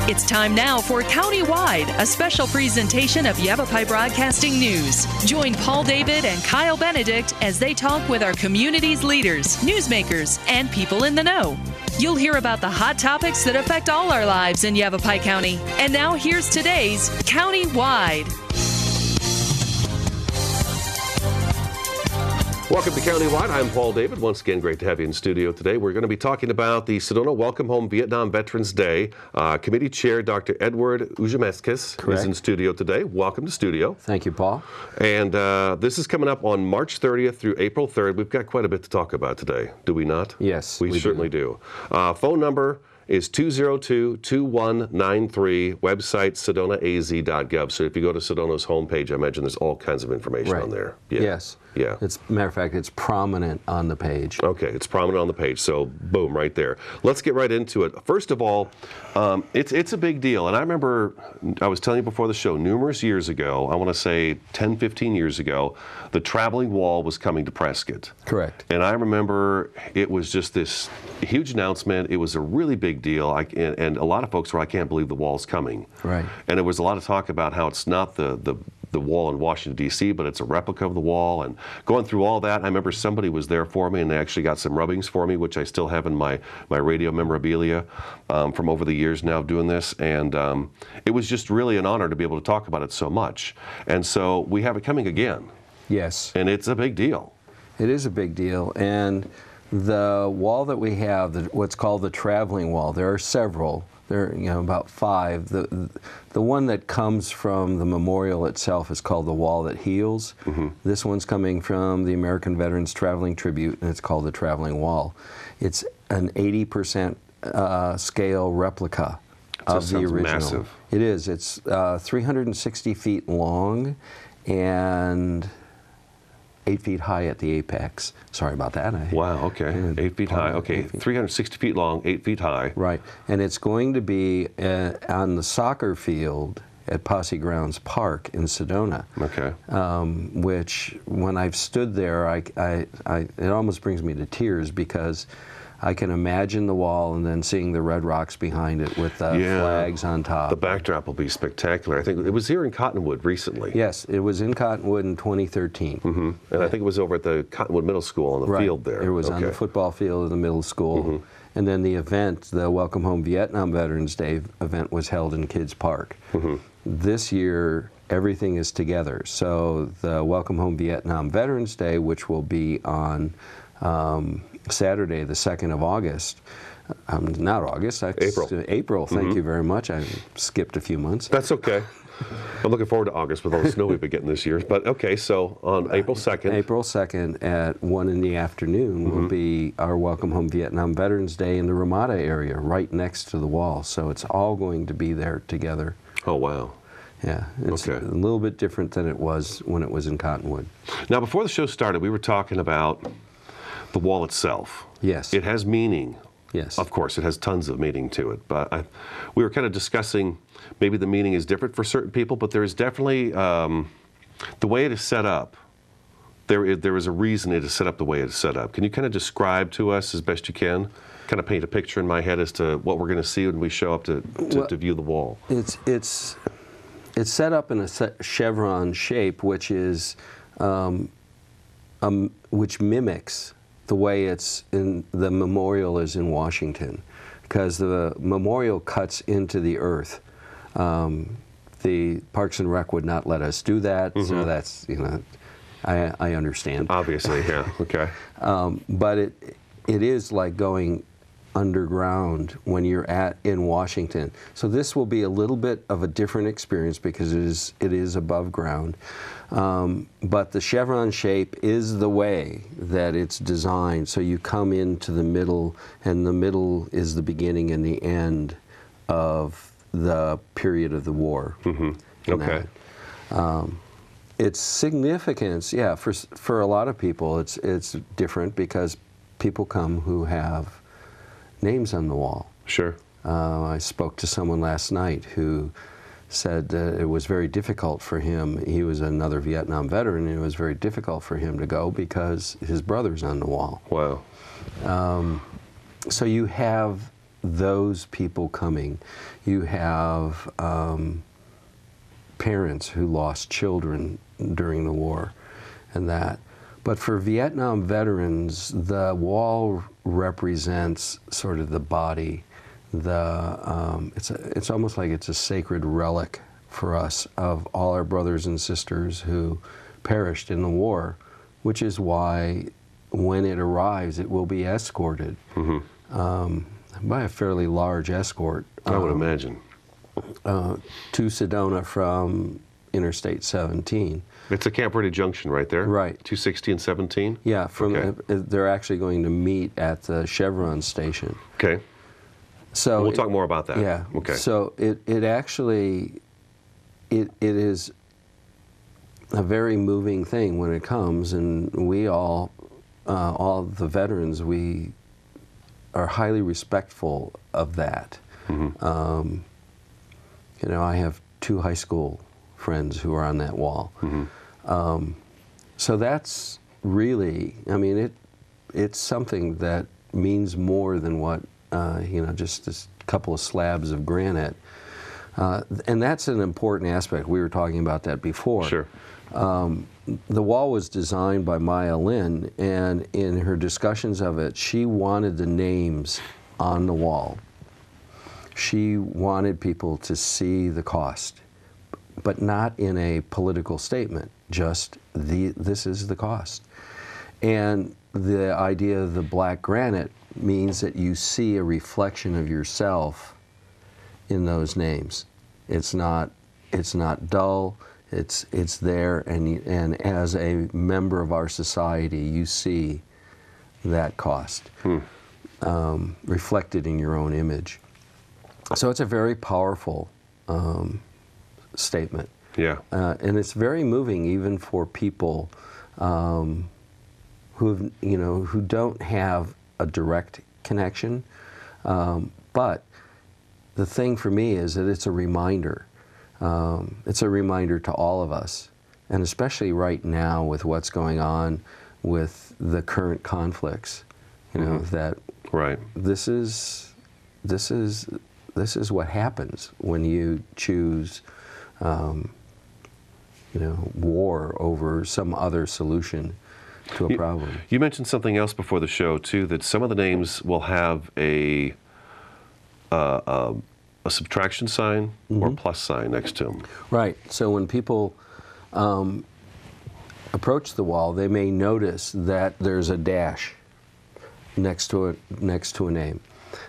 It's time now for Countywide, a special presentation of Yavapai Broadcasting News. Join Paul David and Kyle Benedict as they talk with our community's leaders, newsmakers, and people in the know. You'll hear about the hot topics that affect all our lives in Yavapai County. And now here's today's Countywide. Welcome to Countywide. I'm Paul David. Once again, great to have you in studio today. We're going to be talking about the Sedona Welcome Home Vietnam Veterans Day. Committee Chair Dr. Edward Ujameskis is in studio today. Welcome to studio. Thank you, Paul. And this is coming up on March 30th through April 3rd. We've got quite a bit to talk about today, do we not? Yes, we certainly do. Phone number is 202-2193, website sedonaaz.gov. So if you go to Sedona's homepage, I imagine there's all kinds of information on there. Yeah. Yes. Yeah. Matter of fact, it's prominent on the page. Okay, it's prominent on the page, so boom, right there. Let's get right into it. First of all, it's a big deal, and I remember, I was telling you before the show, numerous years ago, I want to say 10, 15 years ago, the traveling wall was coming to Prescott. Correct. And I remember it was just this huge announcement. It was a really big deal, and a lot of folks were, I can't believe the wall's coming. Right. And there was a lot of talk about how it's not the wall in Washington, D.C., but it's a replica of the wall. And going through all that, I remember somebody was there for me, and they actually got some rubbings for me, which I still have in my radio memorabilia from over the years now doing this. And it was just really an honor to be able to talk about it so much. And so we have it coming again. Yes. And it's a big deal. It is a big deal. And the wall that we have, what's called the traveling wall, there are several. There are about 5. The one that comes from the memorial itself is called the Wall That Heals. Mm-hmm. This one's coming from the American Veterans Traveling Tribute, and it's called the Traveling Wall. It's an 80% scale replica of the original. Massive. It is. It's 360 feet long and 8 feet high at the apex. Sorry about that. Wow, okay. 8 feet high. Okay, 360 feet long, 8 feet high. Right. And it's going to be on the soccer field at Posse Grounds Park in Sedona. Okay. Which, when I've stood there, it almost brings me to tears because I can imagine the wall and then seeing the red rocks behind it with the flags on top. The backdrop will be spectacular. I think it was here in Cottonwood recently. Yes, it was in Cottonwood in 2013. Mm-hmm. And I think it was over at the Cottonwood Middle School on the field there. It was on the football field of the middle school. Mm-hmm. And then the event, the Welcome Home Vietnam Veterans Day event, was held in Kids Park. Mm-hmm. This year, everything is together. So the Welcome Home Vietnam Veterans Day, which will be on Saturday, the 2nd of August. Not August. April. April, thank you very much. I skipped a few months. That's okay. I'm looking forward to August with all the snow we've been getting this year. But okay, so on April 2nd. April 2nd at 1 in the afternoon will be our Welcome Home Vietnam Veterans Day in the Ramada area, right next to the wall. So it's all going to be there together. Oh, wow. Yeah, it's a little bit different than it was when it was in Cottonwood. Now, before the show started, we were talking about the wall itself. Yes. It has meaning. Yes. Of course, it has tons of meaning to it. But we were kind of discussing maybe the meaning is different for certain people, but there is definitely, the way it is set up, there is a reason it is set up the way it is set up. Can you kind of describe to us as best you can? Kind of paint a picture in my head as to what we're going to see when we show up to view the wall. It's set up in a chevron shape, which is, which mimics the way it's in the memorial is in Washington, because the memorial cuts into the earth. The Parks and Rec would not let us do that, so that's, I understand. Obviously, yeah, okay. But it is like going underground when you're in Washington. So this will be a little bit of a different experience because it is above ground. But the chevron shape is the way that it's designed. So you come into the middle, and the middle is the beginning and the end of the period of the war. Okay. Its significance, yeah, for a lot of people, it's different because people come who have names on the wall. Sure. I spoke to someone last night who said it was very difficult for him. He was another Vietnam veteran, and it was very difficult for him to go because his brother's on the wall. Wow. So you have those people coming. You have parents who lost children during the war and that. But for Vietnam veterans, the wall represents sort of the body. It's almost like it's a sacred relic for us of all our brothers and sisters who perished in the war, which is why when it arrives, it will be escorted by a fairly large escort. I would imagine. To Sedona from Interstate 17. It's a Camp Verde Junction right there? Right. 260 and 17? Yeah, Okay. They're actually going to meet at the Chevron station. Okay. So We'll talk more about that. Yeah. Okay. So it actually, it is a very moving thing when it comes, and we all the veterans, we are highly respectful of that. You know, I have 2 high school friends who are on that wall. So that's really, I mean, it's something that means more than what, you know, just this couple of slabs of granite. And that's an important aspect. We were talking about that before. Sure. The wall was designed by Maya Lin, and in her discussions of it, she wanted the names on the wall. She wanted people to see the cost, but not in a political statement, just this is the cost. And the idea of the black granite means that you see a reflection of yourself in those names. It's not dull. It's there, and as a member of our society, you see that cost reflected in your own image. So it's a very powerful statement. Yeah. And it's very moving, even for people who don't have a direct connection. But the thing for me is that it's a reminder. It's a reminder to all of us, and especially right now with what's going on with the current conflicts. You know, that right. This is what happens when you choose, you know, war over some other solution to a problem. You mentioned something else before the show too, that some of the names will have a subtraction sign or plus sign next to them. Right. So when people approach the wall, they may notice that there's a dash next to a name.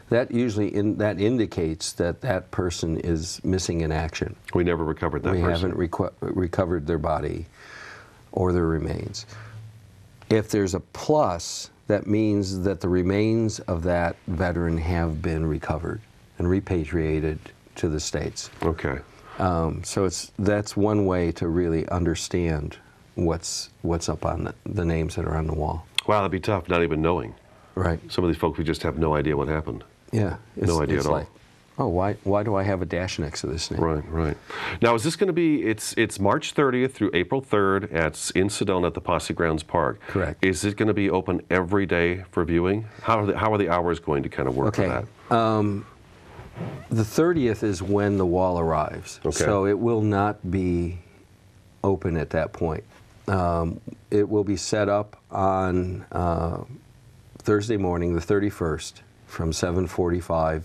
That usually that indicates that that person is missing in action. We never recovered that person. We haven't recovered their body or their remains. If there's a plus, that means that the remains of that veteran have been recovered and repatriated to the States. Okay. So that's one way to really understand what's up on the names that are on the wall. Wow, that'd be tough, not even knowing. Right. Some of these folks, we just have no idea what happened. Yeah. No idea at all. Like, oh, why do I have a dash next to this name? Right, right. Now, is this going to be, it's March 30th through April 3rd in Sedona at the Posse Grounds Park. Correct. Is it going to be open every day for viewing? How are the hours going to kind of work for that? The 30th is when the wall arrives. Okay. So it will not be open at that point. It will be set up on Thursday morning, the 31st, from 7:45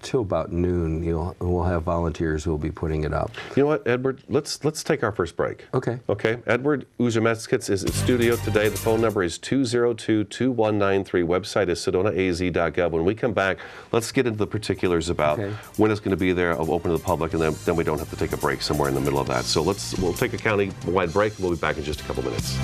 till about noon. We'll have volunteers who will be putting it up. You know what, Edward? Let's take our first break. Okay. Okay. Edward Uzumeskits is in studio today. The phone number is 202-2193. Website is sedonaaz.gov. When we come back, let's get into the particulars about when it's going to be there, open to the public, and then we don't have to take a break somewhere in the middle of that. So we'll take a county-wide break. We'll be back in just a couple minutes.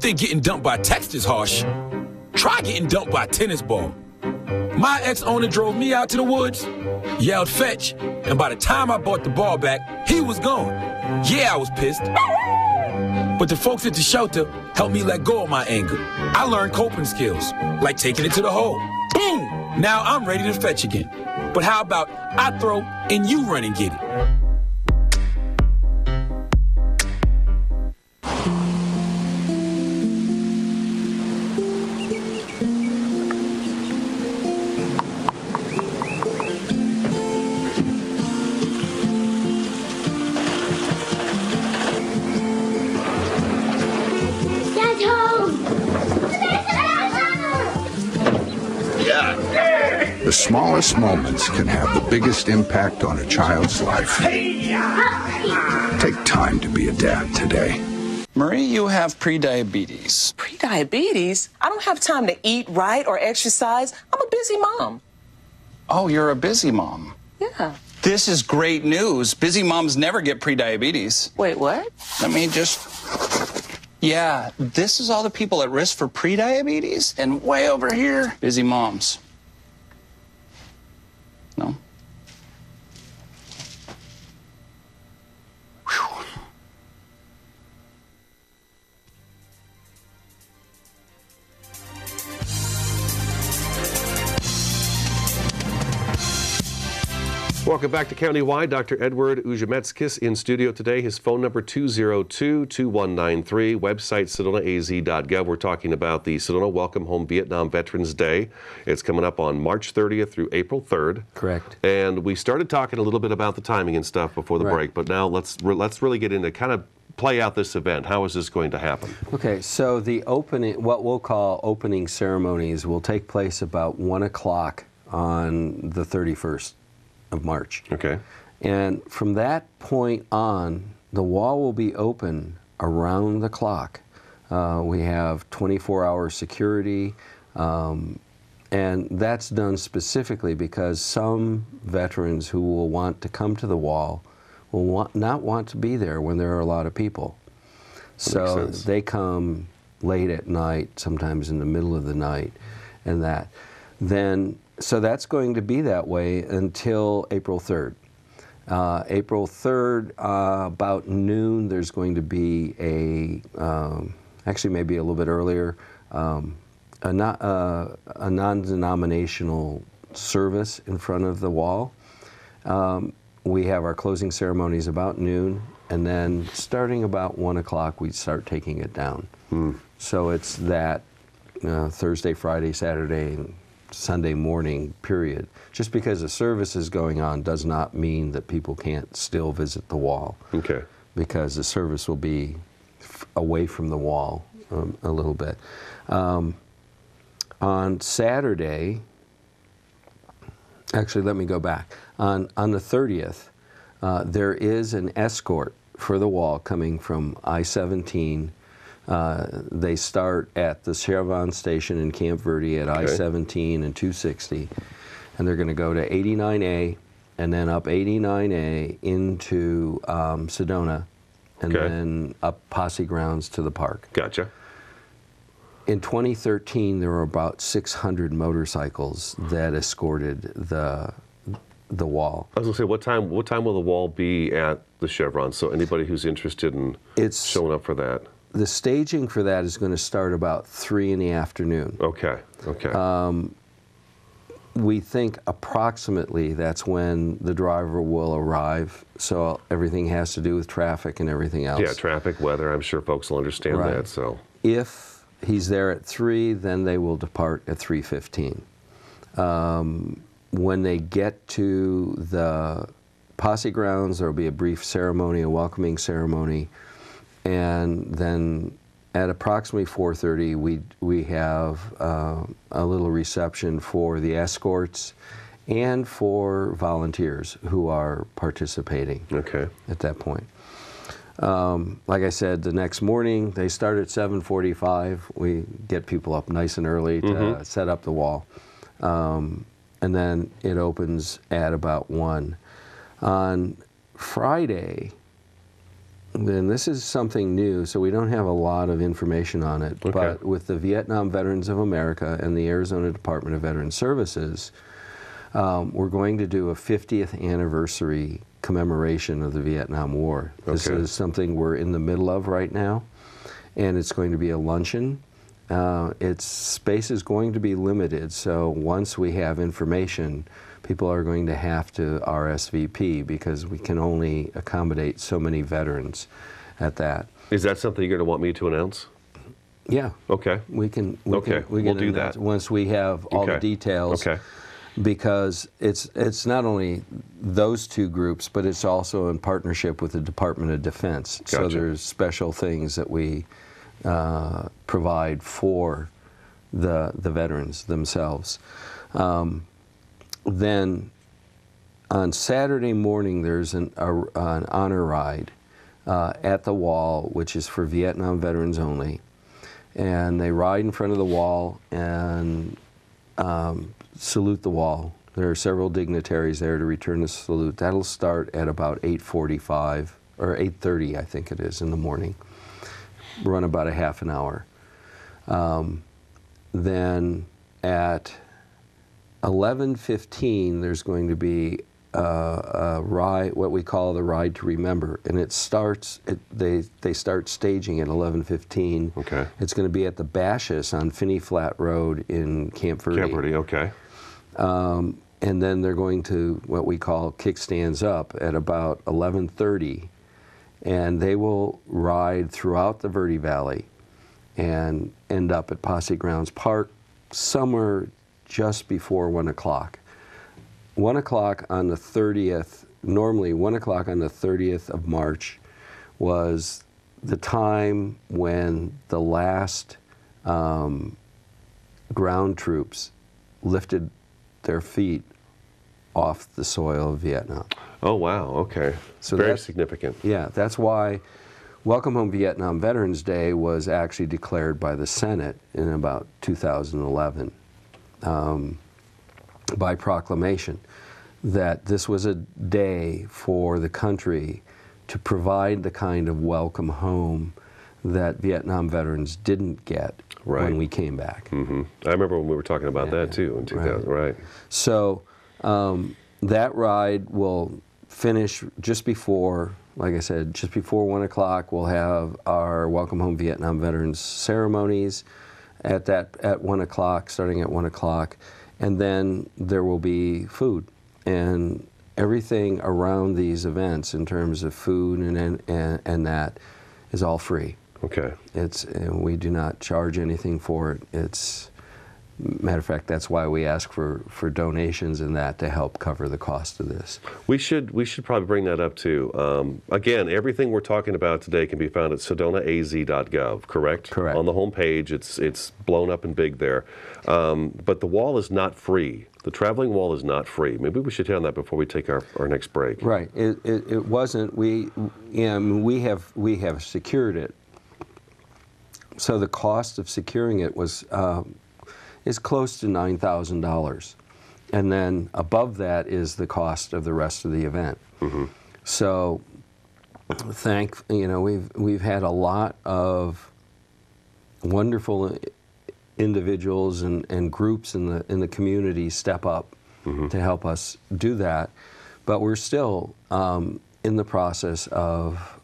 think getting dumped by text is harsh, try getting dumped by a tennis ball. My ex-owner drove me out to the woods, yelled fetch, and by the time I brought the ball back, he was gone. Yeah, I was pissed. But the folks at the shelter helped me let go of my anger. I learned coping skills, like taking it to the hole. Boom! Now I'm ready to fetch again. But how about I throw and you run and get it? The smallest moments can have the biggest impact on a child's life. Take time to be a dad today. Marie, you have prediabetes. Prediabetes? I don't have time to eat right or exercise. I'm a busy mom. Oh, you're a busy mom. Yeah. This is great news. Busy moms never get prediabetes. Wait, what? Let me just... Yeah, this is all the people at risk for prediabetes, and way over here, busy moms. No? Whew. Welcome back to Countywide. Dr. Edward Ujametskis in studio today. His phone number 202-2193, website sedonaaz.gov. We're talking about the Sedona Welcome Home Vietnam Veterans Day. It's coming up on March 30th through April 3rd. Correct. And we started talking a little bit about the timing and stuff before the break, but now let's really get into kind of play out this event. How is this going to happen? Okay, so the opening, what we'll call opening ceremonies, will take place about 1 o'clock on the 31st. Of March. Okay. And from that point on, the wall will be open around the clock. We have 24-hour security, and that's done specifically because some veterans who will want to come to the wall will not want to be there when there are a lot of people. So they come late at night, sometimes in the middle of the night, and that. Then so that's going to be that way until April 3rd. April 3rd, about noon, there's going to be actually maybe a little bit earlier, a non-denominational service in front of the wall. We have our closing ceremonies about noon, and then starting about 1 o'clock, we start taking it down. So it's that Thursday, Friday, Saturday, and Sunday morning period. Just because the service is going on does not mean that people can't still visit the wall. Okay. Because the service will be away from the wall a little bit. On Saturday, actually let me go back. On the 30th, there is an escort for the wall coming from I-17. They start at the Chevron station in Camp Verde at I-17 and 260, and they're going to go to 89A, and then up 89A into Sedona, and then up Posse Grounds to the park. Gotcha. In 2013, there were about 600 motorcycles that escorted the wall. I was going to say, what time will the wall be at the Chevron? So anybody who's interested in showing up for that. The staging for that is going to start about 3 in the afternoon. Okay, okay. We think approximately that's when the driver will arrive, so everything has to do with traffic and everything else. Yeah, traffic, weather, I'm sure folks will understand that. So if he's there at 3, then they will depart at 3:15. When they get to the Posse Grounds, there will be a brief ceremony, a welcoming ceremony. And then at approximately 4:30, we have a little reception for the escorts and for volunteers who are participating at that point. Like I said, the next morning, they start at 7:45. We get people up nice and early to set up the wall. And then it opens at about 1. On Friday, then this is something new, so we don't have a lot of information on it. Okay. But with the Vietnam Veterans of America and the Arizona Department of Veterans Services, we're going to do a 50th anniversary commemoration of the Vietnam War. This Okay. is something we're in the middle of right now, and it's going to be a luncheon. Its space is going to be limited, so once we have information, people are going to have to RSVP because we can only accommodate so many veterans at that. Is that something you're going to want me to announce? Yeah. Okay. We can We'll do announce that. once we have all the Okay. details. Okay. Because it's not only those two groups, but it's also in partnership with the Department of Defense. So Gotcha. there's special things that we provide for the veterans themselves. Then on Saturday morning, there's an honor ride at the wall, which is for Vietnam veterans only. And they ride in front of the wall and salute the wall. There are several dignitaries there to return the salute. That'll start at about 8:45 or 8:30, I think it is, in the morning. Run about a half an hour. Then at 11:15, there's going to be a ride, what we call the Ride to Remember, and it starts. They start staging at 11:15. Okay. It's going to be at the Bashas on Finney Flat Road in Camp Verde. Camp Verde, okay. And then they're going to what we call kickstands up at about 11:30, and they will ride throughout the Verde Valley and end up at Posse Grounds Park somewhere just before 1 o'clock. 1 o'clock on the 30th, normally 1 o'clock on the 30th of March was the time when the last ground troops lifted their feet off the soil of Vietnam. Oh, wow, okay. So Very that's significant. Yeah, that's why Welcome Home Vietnam Veterans Day was actually declared by the Senate in about 2011 by proclamation, that this was a day for the country to provide the kind of welcome home that Vietnam veterans didn't get when we came back. Mm-hmm. I remember when we were talking about that too in 2000, right. So that ride will finish just before, like I said, just before 1 o'clock. We'll have our Welcome Home Vietnam Veterans ceremonies at 1 o'clock, starting at 1 o'clock, and then there will be food and everything around these events in terms of food and that is all free. Okay. We do not charge anything for it. It's, matter of fact, that's why we ask for donations and that to help cover the cost of this. We should probably bring that up too. Again, everything we're talking about today can be found at sedonaaz.gov, correct? Correct. On the home page, it's blown up and big there. But the wall is not free. The traveling wall is not free. Maybe we should hit on that before we take our next break. Right. It wasn't. We have secured it. So the cost of securing it was is close to $9,000, and then above that is the cost of the rest of the event. Mm-hmm. So, we've had a lot of wonderful individuals and groups in the community step up to help us do that, but we're still in the process of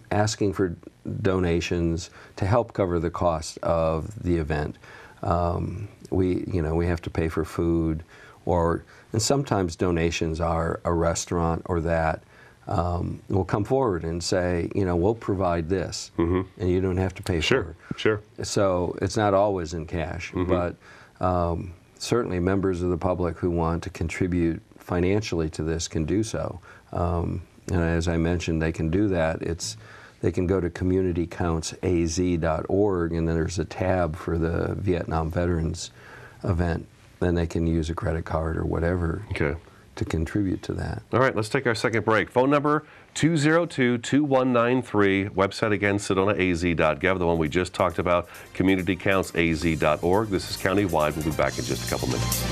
asking for donations to help cover the cost of the event. We have to pay for food, and sometimes donations are a restaurant or that will come forward and say, we'll provide this, and you don't have to pay for it. Sure. So it's not always in cash, but certainly members of the public who want to contribute financially to this can do so. And as I mentioned, they can do that. They can go to communitycountsaz.org, and then there's a tab for the Vietnam Veterans event. Then they can use a credit card or whatever to contribute to that. All right, let's take our second break. Phone number 202-2193. Website again, sedonaaz.gov, the one we just talked about, communitycountsaz.org. This is Countywide. We'll be back in just a couple minutes.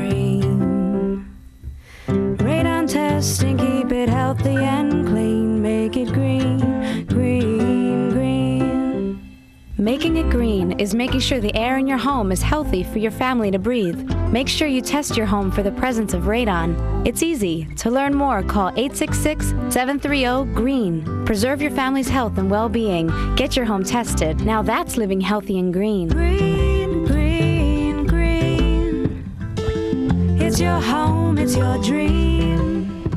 green. Radon test and keep it healthy and clean. Make it green, green, green. Making it green is making sure the air in your home is healthy for your family to breathe. Make sure you test your home for the presence of radon. It's easy. To learn more, call 866-730-GREEN. Preserve your family's health and well-being. Get your home tested. Now that's living healthy and green. Green, green, green. It's your home, it's your dream.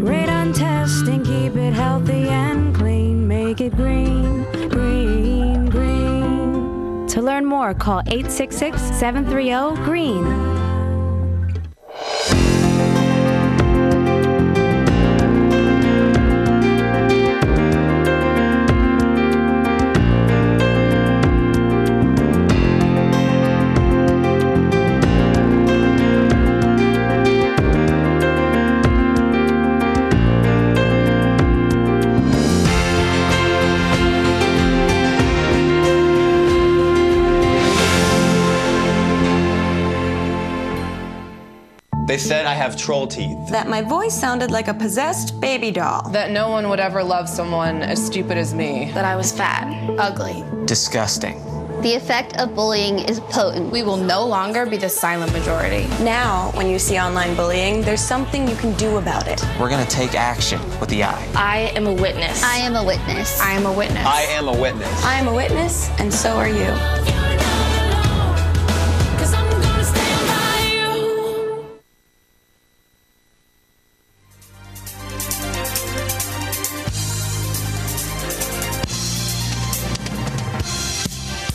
Radon test and keep it healthy and clean. Make it green, green, green. To learn more, call 866-730-GREEN. They said I have troll teeth. That my voice sounded like a possessed baby doll. That no one would ever love someone as stupid as me. That I was fat, ugly. Disgusting. The effect of bullying is potent. We will no longer be the silent majority. Now, when you see online bullying, there's something you can do about it. We're gonna take action with the I. I am a witness. I am a witness. I am a witness. I am a witness. I am a witness, and so are you.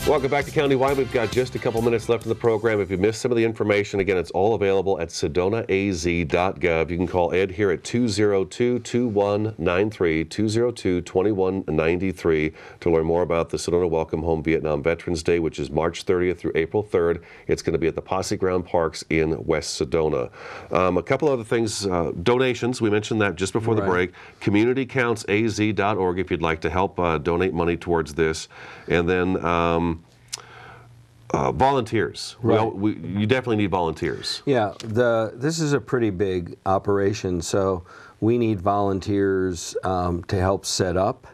Welcome back to Countywide. We've got just a couple minutes left in the program. If you missed some of the information, again, it's all available at SedonaAZ.gov. You can call Ed here at 202-2193, 202-2193 to learn more about the Sedona Welcome Home Vietnam Veterans Day, which is March 30th through April 3rd. It's going to be at the Posse Ground Parks in West Sedona. A couple other things, donations. We mentioned that just before the break. CommunityCountsAZ.org if you'd like to help donate money towards this. And then volunteers. Right. You definitely need volunteers. Yeah, this is a pretty big operation, so we need volunteers to help set up,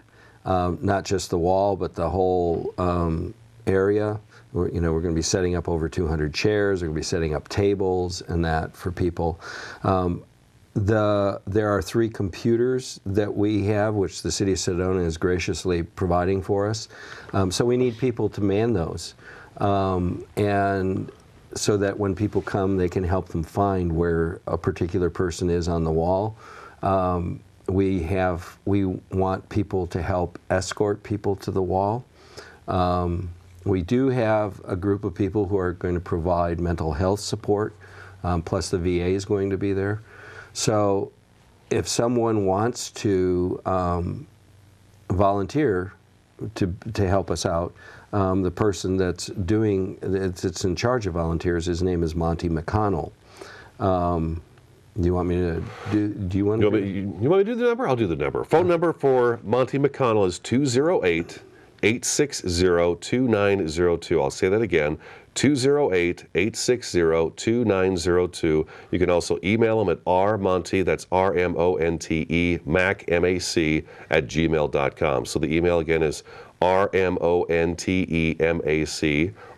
not just the wall, but the whole area. We're going to be setting up over 200 chairs. We're going to be setting up tables and that for people. There are 3 computers that we have, which the City of Sedona is graciously providing for us. So we need people to man those. And so that when people come, they can help them find where a particular person is on the wall. We want people to help escort people to the wall. We do have a group of people who are going to provide mental health support, plus the VA is going to be there. So if someone wants to volunteer to help us out, the person that's in charge of volunteers, his name is Monty McConnell. Do you want me to do? Do you want me to do the number? I'll do the number. Phone number for Monty McConnell is 208-860-2902. I'll say that again. 208-860-2902. You can also email him at rmonte, that's R-M-O-N-T-E, Mac, M-A-C, @gmail.com. So the email again is RMONTEMAC,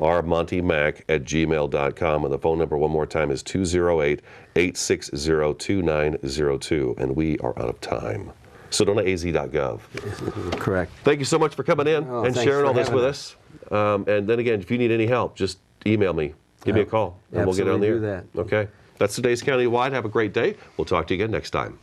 rmontemac @gmail.com. And the phone number one more time is 208-860-2902. And we are out of time. SedonaAZ.gov. Correct. Thank you so much for coming in and sharing all this with us. And then again, if you need any help, just email me. Give me a call, and we'll get on the air. Do that. Okay. That's today's Countywide. Have a great day. We'll talk to you again next time.